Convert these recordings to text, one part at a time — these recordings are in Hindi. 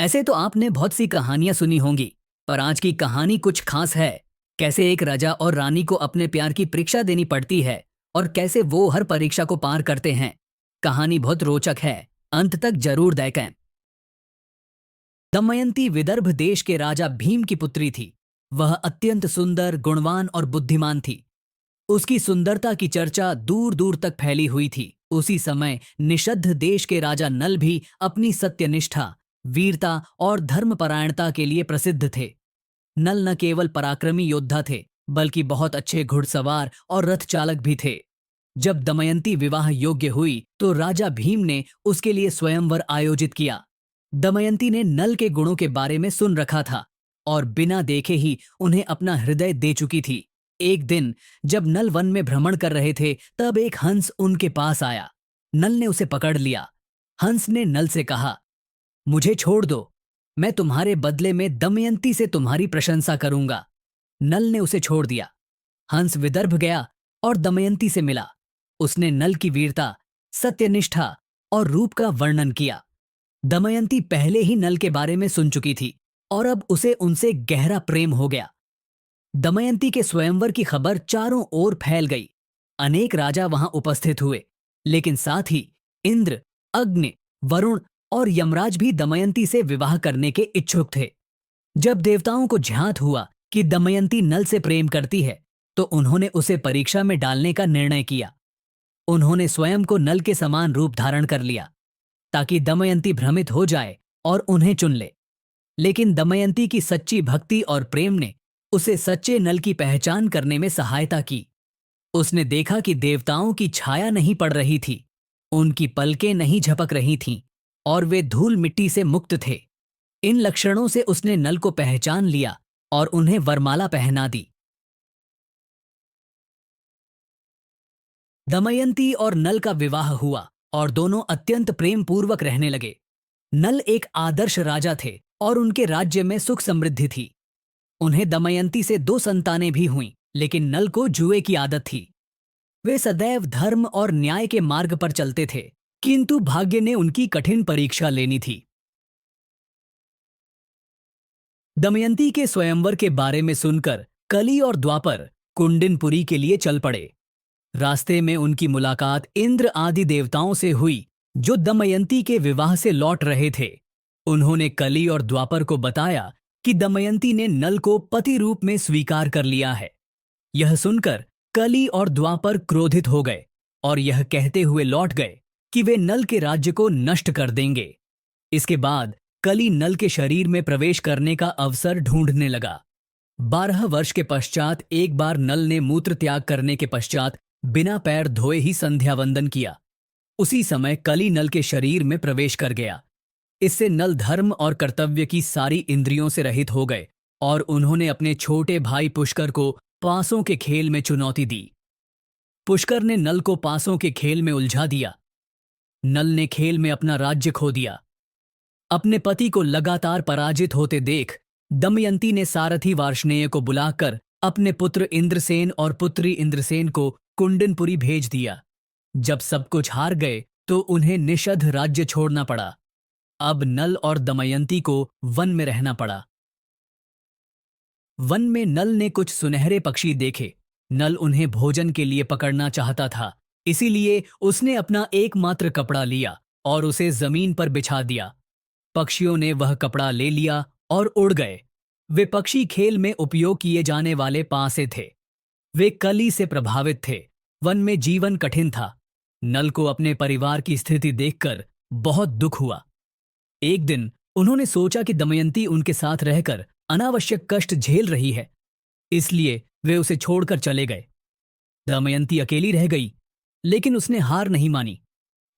ऐसे तो आपने बहुत सी कहानियां सुनी होंगी, पर आज की कहानी कुछ खास है। कैसे एक राजा और रानी को अपने प्यार की परीक्षा देनी पड़ती है और कैसे वो हर परीक्षा को पार करते हैं। कहानी बहुत रोचक है, अंत तक जरूर देखें। दमयंती विदर्भ देश के राजा भीम की पुत्री थी। वह अत्यंत सुंदर, गुणवान और बुद्धिमान थी। उसकी सुंदरता की चर्चा दूर दूर तक फैली हुई थी। उसी समय निषद्ध देश के राजा नल भी अपनी सत्यनिष्ठा, वीरता और धर्मपरायणता के लिए प्रसिद्ध थे। नल न केवल पराक्रमी योद्धा थे, बल्कि बहुत अच्छे घुड़सवार और रथ चालक भी थे। जब दमयंती विवाह योग्य हुई तो राजा भीम ने उसके लिए स्वयंवर आयोजित किया। दमयंती ने नल के गुणों के बारे में सुन रखा था और बिना देखे ही उन्हें अपना हृदय दे चुकी थी। एक दिन जब नल वन में भ्रमण कर रहे थे, तब एक हंस उनके पास आया। नल ने उसे पकड़ लिया। हंस ने नल से कहा, मुझे छोड़ दो, मैं तुम्हारे बदले में दमयंती से तुम्हारी प्रशंसा करूंगा। नल ने उसे छोड़ दिया। हंस विदर्भ गया और दमयंती से मिला। उसने नल की वीरता, सत्यनिष्ठा और रूप का वर्णन किया। दमयंती पहले ही नल के बारे में सुन चुकी थी और अब उसे उनसे गहरा प्रेम हो गया। दमयंती के स्वयंवर की खबर चारों ओर फैल गई। अनेक राजा वहां उपस्थित हुए, लेकिन साथ ही इंद्र, अग्नि, वरुण और यमराज भी दमयंती से विवाह करने के इच्छुक थे। जब देवताओं को ज्ञात हुआ कि दमयंती नल से प्रेम करती है, तो उन्होंने उसे परीक्षा में डालने का निर्णय किया। उन्होंने स्वयं को नल के समान रूप धारण कर लिया, ताकि दमयंती भ्रमित हो जाए और उन्हें चुन ले। लेकिन दमयंती की सच्ची भक्ति और प्रेम ने उसे सच्चे नल की पहचान करने में सहायता की। उसने देखा कि देवताओं की छाया नहीं पड़ रही थी, उनकी पलकें नहीं झपक रही थीं और वे धूल मिट्टी से मुक्त थे। इन लक्षणों से उसने नल को पहचान लिया और उन्हें वरमाला पहना दी। दमयंती और नल का विवाह हुआ और दोनों अत्यंत प्रेम पूर्वक रहने लगे। नल एक आदर्श राजा थे और उनके राज्य में सुख समृद्धि थी। उन्हें दमयंती से 2 संतानें भी हुईं, लेकिन नल को जुए की आदत थी। वे सदैव धर्म और न्याय के मार्ग पर चलते थे, किंतु भाग्य ने उनकी कठिन परीक्षा लेनी थी। दमयंती के स्वयंवर के बारे में सुनकर कली और द्वापर कुंडिनपुरी के लिए चल पड़े। रास्ते में उनकी मुलाकात इंद्र आदि देवताओं से हुई, जो दमयंती के विवाह से लौट रहे थे। उन्होंने कली और द्वापर को बताया कि दमयंती ने नल को पति रूप में स्वीकार कर लिया है। यह सुनकर कली और द्वापर क्रोधित हो गए और यह कहते हुए लौट गए कि वे नल के राज्य को नष्ट कर देंगे। इसके बाद कली नल के शरीर में प्रवेश करने का अवसर ढूंढने लगा। 12 वर्ष के पश्चात एक बार नल ने मूत्र त्याग करने के पश्चात बिना पैर धोए ही संध्या वंदन किया। उसी समय कली नल के शरीर में प्रवेश कर गया। इससे नल धर्म और कर्तव्य की सारी इंद्रियों से रहित हो गए और उन्होंने अपने छोटे भाई पुष्कर को पासों के खेल में चुनौती दी। पुष्कर ने नल को पासों के खेल में उलझा दिया। नल ने खेल में अपना राज्य खो दिया। अपने पति को लगातार पराजित होते देख दमयंती ने सारथी वार्ष्णेय को बुलाकर अपने पुत्र इंद्रसेन और पुत्री इंद्रसेन को कुंडनपुरी भेज दिया। जब सब कुछ हार गए तो उन्हें निषद्ध राज्य छोड़ना पड़ा। अब नल और दमयंती को वन में रहना पड़ा। वन में नल ने कुछ सुनहरे पक्षी देखे। नल उन्हें भोजन के लिए पकड़ना चाहता था, इसीलिए उसने अपना एकमात्र कपड़ा लिया और उसे जमीन पर बिछा दिया। पक्षियों ने वह कपड़ा ले लिया और उड़ गए। वे पक्षी खेल में उपयोग किए जाने वाले पासे थे। वे कली से प्रभावित थे। वन में जीवन कठिन था। नल को अपने परिवार की स्थिति देखकर बहुत दुख हुआ। एक दिन उन्होंने सोचा कि दमयंती उनके साथ रहकर अनावश्यक कष्ट झेल रही है, इसलिए वे उसे छोड़कर चले गए। दमयंती अकेली रह गई, लेकिन उसने हार नहीं मानी।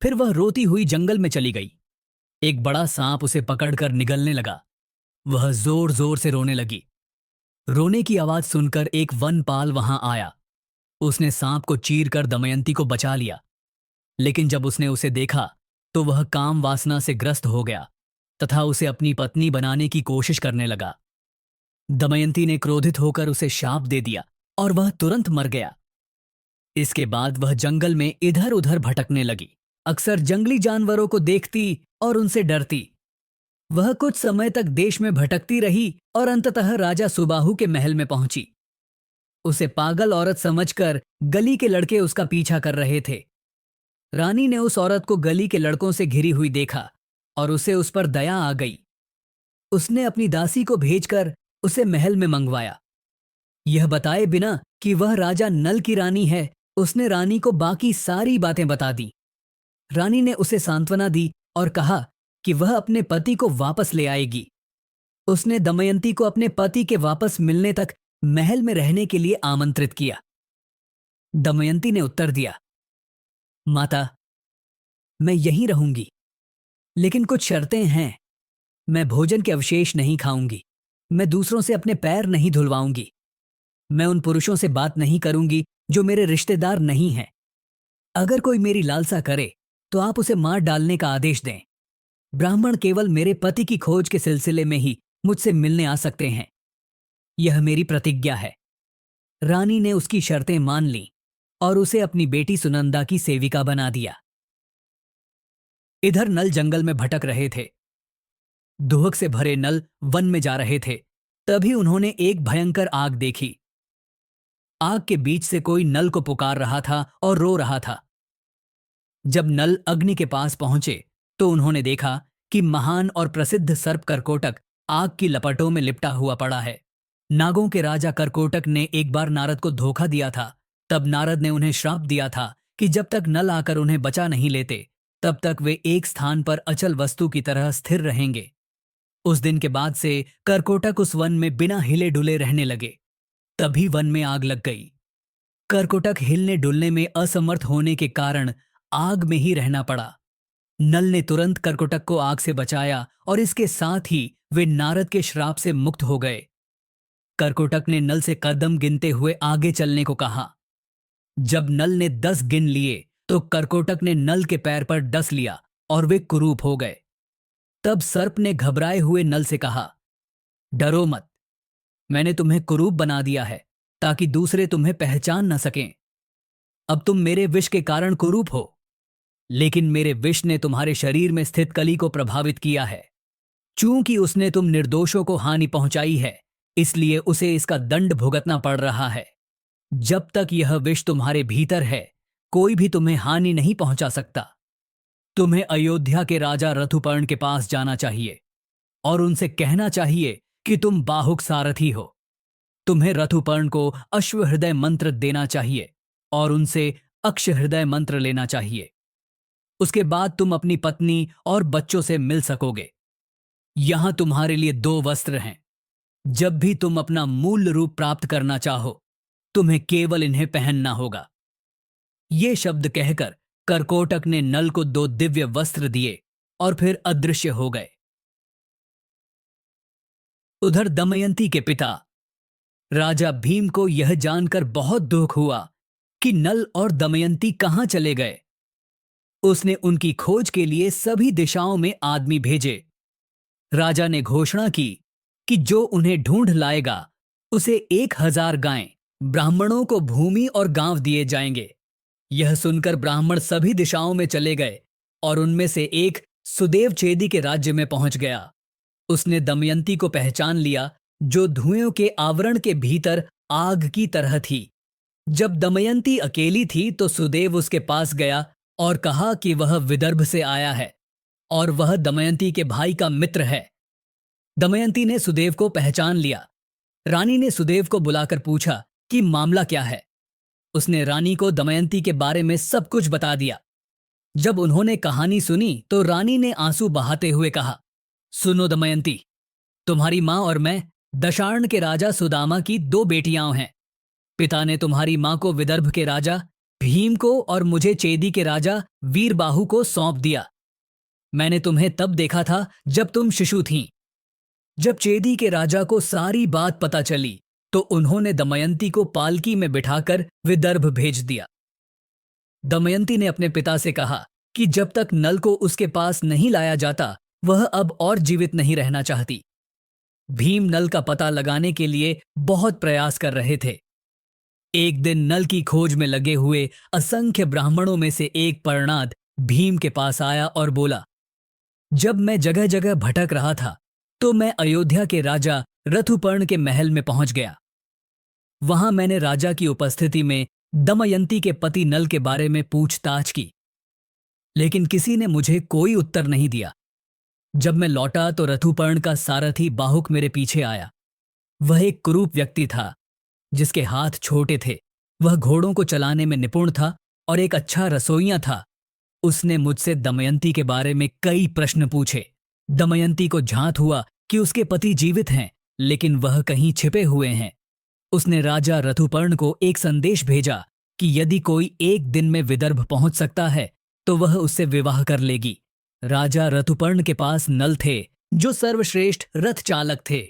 फिर वह रोती हुई जंगल में चली गई। एक बड़ा सांप उसे पकड़कर निगलने लगा। वह जोर जोर से रोने लगी। रोने की आवाज सुनकर एक वनपाल वहां आया। उसने सांप को चीरकर दमयंती को बचा लिया, लेकिन जब उसने उसे देखा तो वह काम वासना से ग्रस्त हो गया तथा उसे अपनी पत्नी बनाने की कोशिश करने लगा। दमयंती ने क्रोधित होकर उसे शाप दे दिया और वह तुरंत मर गया। इसके बाद वह जंगल में इधर उधर भटकने लगी। अक्सर जंगली जानवरों को देखती और उनसे डरती। वह कुछ समय तक देश में भटकती रही और अंततः राजा सुबाहु के महल में पहुंची। उसे पागल औरत समझकर गली के लड़के उसका पीछा कर रहे थे। रानी ने उस औरत को गली के लड़कों से घिरी हुई देखा और उसे उस पर दया आ गई। उसने अपनी दासी को भेजकर उसे महल में मंगवाया। यह बताए बिना कि वह राजा नल की रानी है, उसने रानी को बाकी सारी बातें बता दी। रानी ने उसे सांत्वना दी और कहा कि वह अपने पति को वापस ले आएगी। उसने दमयंती को अपने पति के वापस मिलने तक महल में रहने के लिए आमंत्रित किया। दमयंती ने उत्तर दिया, माता, मैं यहीं रहूंगी, लेकिन कुछ शर्तें हैं। मैं भोजन के अवशेष नहीं खाऊंगी, मैं दूसरों से अपने पैर नहीं धुलवाऊंगी, मैं उन पुरुषों से बात नहीं करूंगी जो मेरे रिश्तेदार नहीं हैं। अगर कोई मेरी लालसा करे तो आप उसे मार डालने का आदेश दें। ब्राह्मण केवल मेरे पति की खोज के सिलसिले में ही मुझसे मिलने आ सकते हैं। यह मेरी प्रतिज्ञा है। रानी ने उसकी शर्तें मान लीं और उसे अपनी बेटी सुनंदा की सेविका बना दिया। इधर नल जंगल में भटक रहे थे। दुहक से भरे नल वन में जा रहे थे। तभी उन्होंने एक भयंकर आग देखी। आग के बीच से कोई नल को पुकार रहा था और रो रहा था। जब नल अग्नि के पास पहुंचे तो उन्होंने देखा कि महान और प्रसिद्ध सर्प करकोटक आग की लपटों में लिपटा हुआ पड़ा है। नागों के राजा करकोटक ने एक बार नारद को धोखा दिया था। तब नारद ने उन्हें श्राप दिया था कि जब तक नल आकर उन्हें बचा नहीं लेते तब तक वे एक स्थान पर अचल वस्तु की तरह स्थिर रहेंगे। उस दिन के बाद से करकोटक उस वन में बिना हिले डुले रहने लगे। तभी वन में आग लग गई। करकोटक हिलने डुलने में असमर्थ होने के कारण आग में ही रहना पड़ा। नल ने तुरंत करकोटक को आग से बचाया और इसके साथ ही वे नारद के श्राप से मुक्त हो गए। करकोटक ने नल से कदम गिनते हुए आगे चलने को कहा। जब नल ने 10 गिन लिए तो करकोटक ने नल के पैर पर डस लिया और वे कुरूप हो गए। तब सर्प ने घबराए हुए नल से कहा, डरो मत, मैंने तुम्हें कुरूप बना दिया है ताकि दूसरे तुम्हें पहचान न सकें। अब तुम मेरे विष के कारण कुरूप हो, लेकिन मेरे विष ने तुम्हारे शरीर में स्थित कली को प्रभावित किया है। चूंकि उसने तुम निर्दोषों को हानि पहुंचाई है, इसलिए उसे इसका दंड भुगतना पड़ रहा है। जब तक यह विष तुम्हारे भीतर है, कोई भी तुम्हें हानि नहीं पहुंचा सकता। तुम्हें अयोध्या के राजा रथुपर्ण के पास जाना चाहिए और उनसे कहना चाहिए कि तुम बाहुक सारथी हो। तुम्हें रथुपर्ण को अश्वहृदय मंत्र देना चाहिए और उनसे अक्षहृदय मंत्र लेना चाहिए। उसके बाद तुम अपनी पत्नी और बच्चों से मिल सकोगे। यहां तुम्हारे लिए 2 वस्त्र हैं। जब भी तुम अपना मूल रूप प्राप्त करना चाहो, तुम्हें केवल इन्हें पहनना होगा। ये शब्द कहकर करकोटक ने नल को 2 दिव्य वस्त्र दिए और फिर अदृश्य हो गए। उधर दमयंती के पिता राजा भीम को यह जानकर बहुत दुख हुआ कि नल और दमयंती कहां चले गए। उसने उनकी खोज के लिए सभी दिशाओं में आदमी भेजे। राजा ने घोषणा की कि जो उन्हें ढूंढ लाएगा उसे 1000 गायें, ब्राह्मणों को भूमि और गांव दिए जाएंगे। यह सुनकर ब्राह्मण सभी दिशाओं में चले गए और उनमें से एक सुदेव चेदी के राज्य में पहुंच गया। उसने दमयंती को पहचान लिया, जो धुएं के आवरण के भीतर आग की तरह थी। जब दमयंती अकेली थी तो सुदेव उसके पास गया और कहा कि वह विदर्भ से आया है और वह दमयंती के भाई का मित्र है। दमयंती ने सुदेव को पहचान लिया। रानी ने सुदेव को बुलाकर पूछा कि मामला क्या है। उसने रानी को दमयंती के बारे में सब कुछ बता दिया। जब उन्होंने कहानी सुनी तो रानी ने आंसू बहाते हुए कहा, सुनो दमयंती, तुम्हारी मां और मैं दशार्ण के राजा सुदामा की 2 बेटियां हैं। पिता ने तुम्हारी मां को विदर्भ के राजा भीम को और मुझे चेदी के राजा वीरबाहु को सौंप दिया। मैंने तुम्हें तब देखा था जब तुम शिशु थीं। जब चेदी के राजा को सारी बात पता चली तो उन्होंने दमयंती को पालकी में बिठाकर विदर्भ भेज दिया। दमयंती ने अपने पिता से कहा कि जब तक नल को उसके पास नहीं लाया जाता वह अब और जीवित नहीं रहना चाहती। भीम नल का पता लगाने के लिए बहुत प्रयास कर रहे थे। एक दिन नल की खोज में लगे हुए असंख्य ब्राह्मणों में से एक परणाद भीम के पास आया और बोला, जब मैं जगह जगह भटक रहा था तो मैं अयोध्या के राजा रथुपर्ण के महल में पहुंच गया। वहां मैंने राजा की उपस्थिति में दमयंती के पति नल के बारे में पूछताछ की, लेकिन किसी ने मुझे कोई उत्तर नहीं दिया। जब मैं लौटा तो रथुपर्ण का सारथी बाहुक मेरे पीछे आया। वह एक कुरूप व्यक्ति था जिसके हाथ छोटे थे। वह घोड़ों को चलाने में निपुण था और एक अच्छा रसोइया था। उसने मुझसे दमयंती के बारे में कई प्रश्न पूछे। दमयंती को झांत हुआ कि उसके पति जीवित हैं, लेकिन वह कहीं छिपे हुए हैं। उसने राजा रथुपर्ण को एक संदेश भेजा कि यदि कोई एक दिन में विदर्भ पहुंच सकता है तो वह उससे विवाह कर लेगी। राजा रथुपर्ण के पास नल थे जो सर्वश्रेष्ठ रथ चालक थे।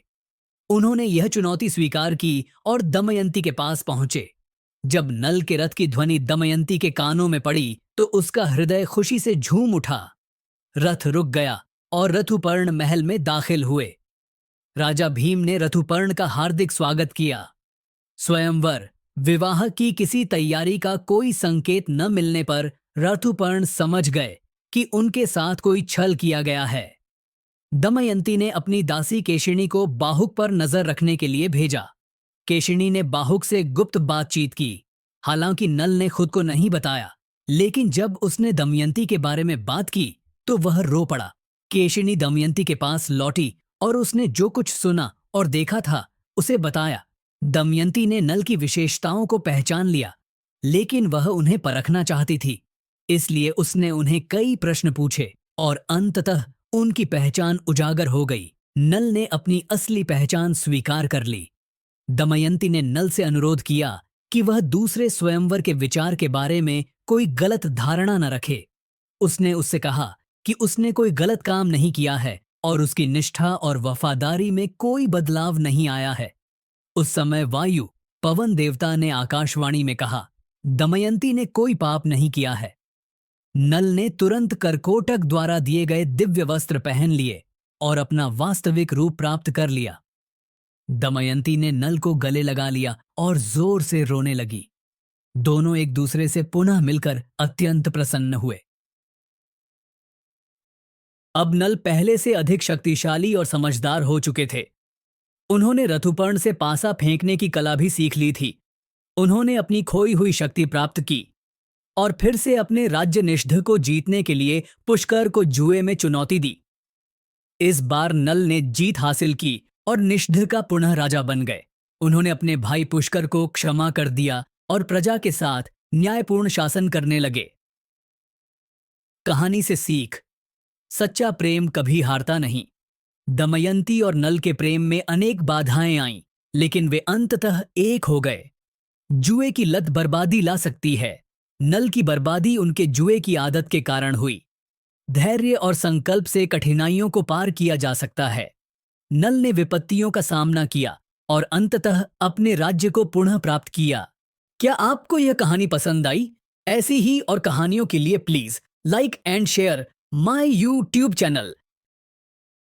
उन्होंने यह चुनौती स्वीकार की और दमयंती के पास पहुंचे। जब नल के रथ की ध्वनि दमयंती के कानों में पड़ी तो उसका हृदय खुशी से झूम उठा। रथ रुक गया और रथुपर्ण महल में दाखिल हुए। राजा भीम ने रथुपर्ण का हार्दिक स्वागत किया। स्वयंवर, विवाह की किसी तैयारी का कोई संकेत न मिलने पर रथुपर्ण समझ गए कि उनके साथ कोई छल किया गया है। दमयंती ने अपनी दासी केशिनी को बाहुक पर नजर रखने के लिए भेजा। केशिनी ने बाहुक से गुप्त बातचीत की। हालांकि नल ने खुद को नहीं बताया, लेकिन जब उसने दमयंती के बारे में बात की तो वह रो पड़ा। केशिनी दमयंती के पास लौटी और उसने जो कुछ सुना और देखा था उसे बताया। दमयंती ने नल की विशेषताओं को पहचान लिया, लेकिन वह उन्हें परखना चाहती थी। इसलिए उसने उन्हें कई प्रश्न पूछे और अंततः उनकी पहचान उजागर हो गई। नल ने अपनी असली पहचान स्वीकार कर ली। दमयंती ने नल से अनुरोध किया कि वह दूसरे स्वयंवर के विचार के बारे में कोई गलत धारणा न रखे। उसने उससे कहा कि उसने कोई गलत काम नहीं किया है और उसकी निष्ठा और वफादारी में कोई बदलाव नहीं आया है। उस समय वायु, पवन देवता ने आकाशवाणी में कहा, दमयंती ने कोई पाप नहीं किया है। नल ने तुरंत करकोटक द्वारा दिए गए दिव्य वस्त्र पहन लिए और अपना वास्तविक रूप प्राप्त कर लिया। दमयंती ने नल को गले लगा लिया और जोर से रोने लगी। दोनों एक दूसरे से पुनः मिलकर अत्यंत प्रसन्न हुए। अब नल पहले से अधिक शक्तिशाली और समझदार हो चुके थे। उन्होंने रथुपर्ण से पासा फेंकने की कला भी सीख ली थी। उन्होंने अपनी खोई हुई शक्ति प्राप्त की और फिर से अपने राज्य निषध को जीतने के लिए पुष्कर को जुए में चुनौती दी। इस बार नल ने जीत हासिल की और निषध का पुनः राजा बन गए। उन्होंने अपने भाई पुष्कर को क्षमा कर दिया और प्रजा के साथ न्यायपूर्ण शासन करने लगे। कहानी से सीख, सच्चा प्रेम कभी हारता नहीं। दमयंती और नल के प्रेम में अनेक बाधाएं आईं, लेकिन वे अंततः एक हो गए। जुए की लत बर्बादी ला सकती है। नल की बर्बादी उनके जुए की आदत के कारण हुई। धैर्य और संकल्प से कठिनाइयों को पार किया जा सकता है। नल ने विपत्तियों का सामना किया और अंततः अपने राज्य को पुनः प्राप्त किया। क्या आपको यह कहानी पसंद आई? ऐसी ही और कहानियों के लिए please like and share my YouTube channel.